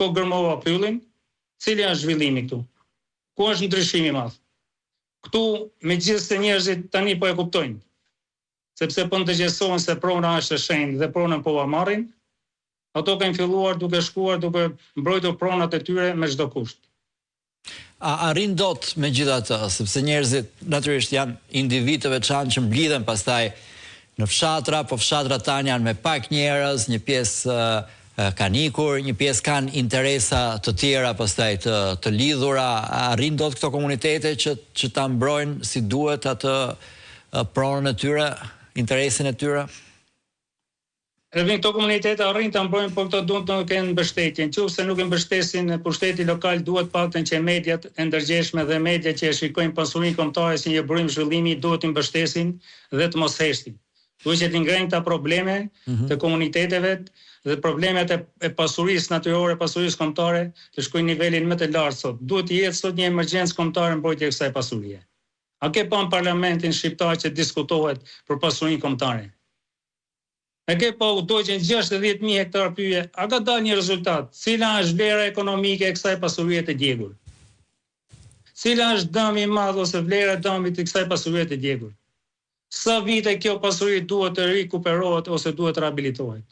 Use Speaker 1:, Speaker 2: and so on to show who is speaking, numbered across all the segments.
Speaker 1: po gërmova pyllin, cili është zhvillimi këtu? Ku është ndryshimi i madh? Këtu megjithëse njerëzit tani po e kuptojnë, sepse po ndërgjegjësohen se prona është e shenjtë dhe pronën po marrin, ato kanë filluar duke shkuar duke mbrojtur pronat e tyre me çdo kusht.
Speaker 2: A arrin dot me gjitha të, sepse njerëzit natyrisht janë individ të veçantë që mblidhen pastaj në fshatra, po fshatrat tanë janë me pak njerëz, një pjesë kanë ikur, një pjesë kanë interesa të tjera pastaj të lidhura. Arrin dot këto komunitete që ta mbrojnë si duhet atë pronën e tyre, interesin e tyre?
Speaker 1: Këto komunitete arrin të mbrojnë, por këto duhet të kenë mbështetje. Nëse nuk e mbështesin pushteti lokal, duhet paktën që mediat e ndërgjegjshme dhe media që e shikojnë pasurinë kombëtare si një burim zhvillimi duhet të mbështesin dhe të mos heshtin. Duhet që të ngrenë këta probleme të komuniteteve dhe problemet e pasurisë natyrore, pasurisë kombëtare të shkojnë nivelin më të lartë sot. Duhet të jetë sot një emergjencë kombëtare mbrojtje e kësaj pasurie. A ke pa në parlamentin shqiptar që diskutohet për pasurinë kombëtare? E ke pa u dojqen 60.000 hektar pyje, a ka dalë një rezultat? Cila është vlera ekonomike e kësaj pasurie të djegur? Cila është dëmi i madh ose vlera e dëmit të kësaj pasurie të djegur? Sa vite kjo pasuri duhet të rikuperohet ose duhet të rehabilitohet?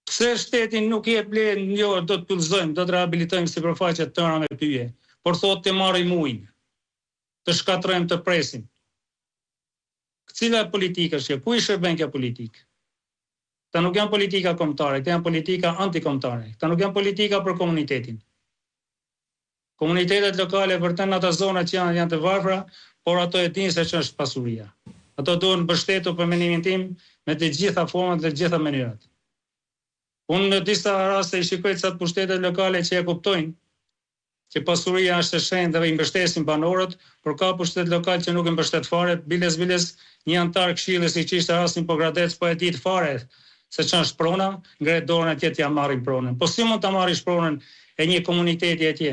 Speaker 1: Pse shteti nuk jep lejen, jo, do të pullzojmë, do të rehabilitojmë sipërfaqe të tëra me pyje, por thotë të marrim ujin, të shkatrojmë, të presim. Cila politika është kjo? Ku i shërben kjo politikë? Këta nuk janë politika kombëtare, këta janë politika antikombëtare. Këta nuk janë politika për komunitetin. Komunitetet lokale vërtet në ata zona që janë të varfra, por ato e dinë se ç'është pasuria. Ato duhen mbështetur për mendimin tim me të gjitha format dhe të gjitha mënyrat. Unë në disa raste i shikoj ca pushtetet lokale që e kuptojnë që pasuria është e shenjtë dhe i mbështesin banorët, por ka pushtet lokal që nuk i mbështet fare, biles një antar këshillit siç ishte rasti Pogradec po e ditë fare se ç'është prona, ngre dorën atje t'ja marrin pronën. Po si mund ta marrish pronën e një komuniteti atje,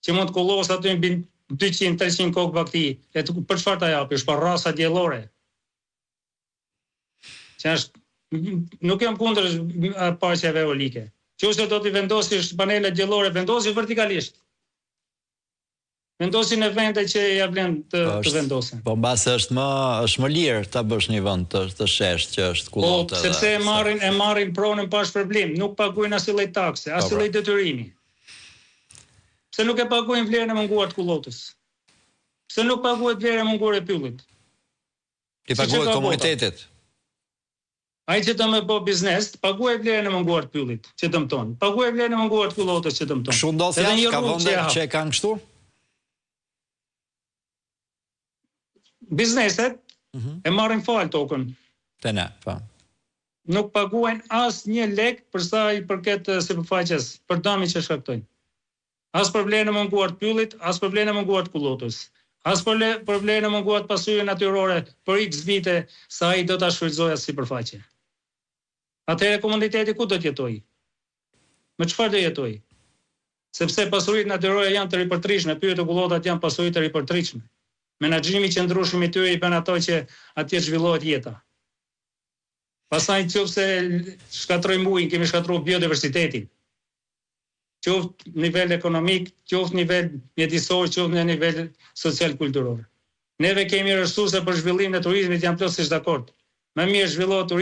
Speaker 1: që mund të kullos aty mbi 200-300 kokë bakti, për çfarë ta japësh? Për rasa diellore. Që është, nuk jam kundër paqeve eolike. Nëse do t'i vendosish panele diellore, vendosi vertikalisht. Vendosin në vende që ja vlen të vendosen.
Speaker 2: Po mbase është më lirë ta bësh një vend të shesht që është kullotë.
Speaker 1: Po sepse e marrin pronën pa shpërblim, nuk paguajnë as lloj takse, as lloj detyrimi. Pse nuk e paguajnë vlerën e munguar të kullotës? Pse nuk paguhet vlera e munguar e pyllit?
Speaker 2: Ti paguhet komunitetit.
Speaker 1: Ai që të më bë biznes, paguaj vlerën e munguar të pyllit, që dëmton. Paguaj vlerën e munguar të kullotës që dëmton.
Speaker 2: Kështu ndodh ka vende që e kanë kështu?
Speaker 1: Bizneset e marrin fal tokën.
Speaker 2: Te ne, po.
Speaker 1: Nuk paguajnë as një lek për sa i përket sipërfaqes, për dëmin që shkaktojnë. As për vlerën e munguar të pyllit, as për vlerën e munguar të kullotës. As për vlerën e munguar të pasurisë natyrore për X vite sa ai do ta shfrytëzojë as sipërfaqe. Atëherë komuniteti ku do të jetojë? Me çfarë do jetojë? Sepse pasuritë natyrore janë të ripërtritshme, pyet të kullotat janë pasuri të ripërtritshme. Menaxhimi qëndrueshëm i tyre i bën ato që atje zhvillohet jeta. Pastaj nëse shkatrojmë ujin, kemi shkatruar biodiversitetin. Qoftë nivel ekonomik, qoftë nivel mjedisor, qoftë në nivel social-kulturor. Neve kemi resurse për zhvillimin e turizmit, jam plotësisht dakord. Më mirë zhvillohet turizmi